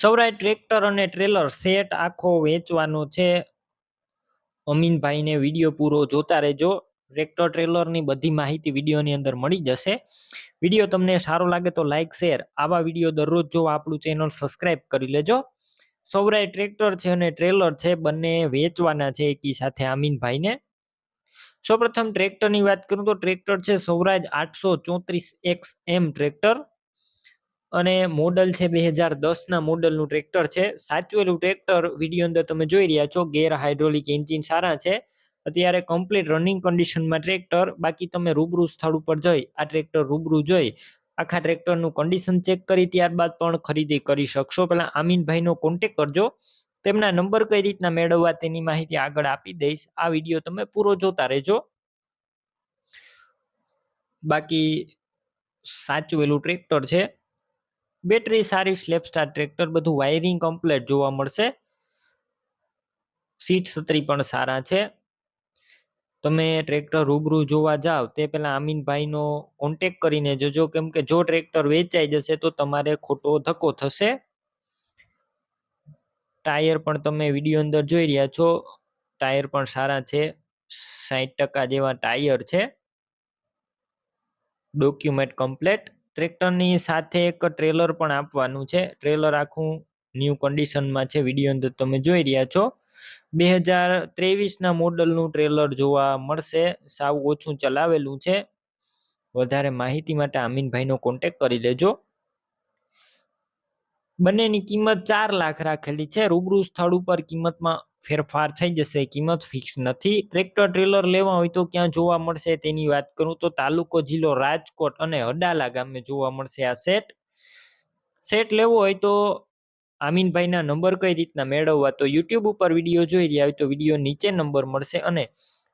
સ્વરાજ tractor અને trailer set આખો વેચવાનો છે. અમીનભાઈને વિડીયો પૂરો જોતા રહેજો. ટ્રેક્ટર ટ્રેલરની બધી માહિતી વિડીયોની અંદર મળી જશે. વિડીયો તમને સારો લાગે તો લાઈક શેર, આવા વિડીયો દરરોજ જોવા આપણું ચેનલ સબસ્ક્રાઈબ કરી લેજો. સ્વરાજ ટ્રેક્ટર છે અને ટ્રેલર છે, બંને વેચવાના છે એકી સાથે અમીનભાઈને. સૌપ્રથમ ટ્રેક્ટરની વાત કરું તો ટ્રેક્ટર છે સ્વરાજ 834XM ટ્રેક્ટર અને મોડલ છે 2010 મોડલનું ટ્રેક્ટર છે. સાચવેલું ટ્રેક્ટર વિડીયો અંદર તમે જોઈ રહ્યા છો. ગેર હાઇડ્રોલિક એન્જિન સારા છે. અત્યારે કમ્પ્લીટ રનિંગ કન્ડિશનમાં ટ્રેક્ટર. બાકી તમે રૂબરૂ સ્થળ ઉપર જઈ આ ટ્રેક્ટર રૂબરૂ જોઈ આખા ટ્રેક્ટરનું કન્ડિશન ચેક કરી ત્યારબાદ પણ ખરીદી કરી શકશો. પહેલા અમીનભાઈનો કોન્ટેક કરજો. તેમના નંબર કઈ રીતના મેળવવા તેની માહિતી આગળ આપી દઈશ. આ વિડીયો તમે પૂરો જોતા રહેજો. બાકી સાચવેલું ટ્રેક્ટર છે. બેટરી સારી, સ્લેપ સ્ટાર ટ્રેક્ટર, બધું વાયરિંગ કમ્પ્લીટ જોવા મળશે. સીટ છત્રી પણ સારા છે. તમે ટ્રેક્ટર રૂબરૂ જોવા જાવ તે પહેલા અમીનભાઈનો કોન્ટેક કરીને જજો, કેમ કે જો ટ્રેક્ટર વેચાઈ જશે તો તમારે ખોટો ધક્કો થશે. ટાયર પણ તમે વિડીયો અંદર જોઈ રહ્યા છો. ટાયર પણ સારા છે, 60% જેવા ટાયર છે. Document complete. ટ્રેક્ટરની સાથે એક ટ્રેલર પણ આપવાનું છે. ટ્રેલર આખું ન્યૂ કન્ડિશનમાં છે. વિડીયો અંદર તમે જોઈ રહ્યા છો. 2023 મોડલનું ટ્રેલર જોવા મળશે. સાવ ઓછું ચલાવેલું છે. વધારે માહિતી માટે અમીનભાઈનો કોન્ટેક કરી લેજો. બંનેની કિંમત 4 લાખ રાખેલી છે. રૂબરૂ સ્થળ ઉપર કિંમતમાં ફેરફાર થઈ જશે, કિંમત ફિક્સ નથી. ટ્રેક્ટર ટ્રેલર લેવા હોય તો ક્યાં જોવા મળશે તેની વાત કરું તો તાલુકો જિલ્લો રાજકોટ અને અડાલા ગામે જોવા મળશે. આ સેટ લેવો હોય તો અમીનભાઈના નંબર કઈ રીતના મેળવવા, તો યુટ્યુબ ઉપર વિડીયો જોઈ રહ્યા હોય તો વિડીયો નીચે નંબર મળશે અને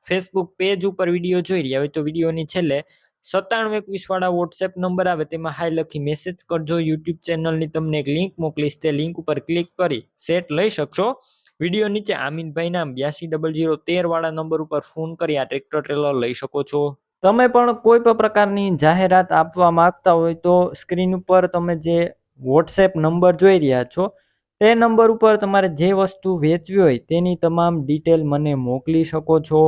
ફેસબુક પેજ ઉપર વિડીયો જોઈ રહ્યા હોય તો વિડીયોની છેલ્લે 9721 વાળા વોટ્સએપ નંબર આવે તેમાં હાય લખી મેસેજ કરજો. યુટ્યુબ ચેનલની તમને એક લિંક મોકલીશ, તે લિંક ઉપર ક્લિક કરી સેટ લઈ શકશો. વિડીયો નીચે અમીનભાઈના 820013 વાળા નંબર ઉપર ફોન કરી આ ટ્રેક્ટર ટ્રેલર લઈ શકો છો. તમે પણ કોઈ પણ પ્રકારની જાહેરાત આપવા માંગતા હોય તો સ્ક્રીન ઉપર તમે જે વોટ્સએપ નંબર જોઈ રહ્યા છો તે નંબર ઉપર તમારે જે વસ્તુ વેચવી હોય તેની તમામ ડિટેલ મને મોકલી શકો છો.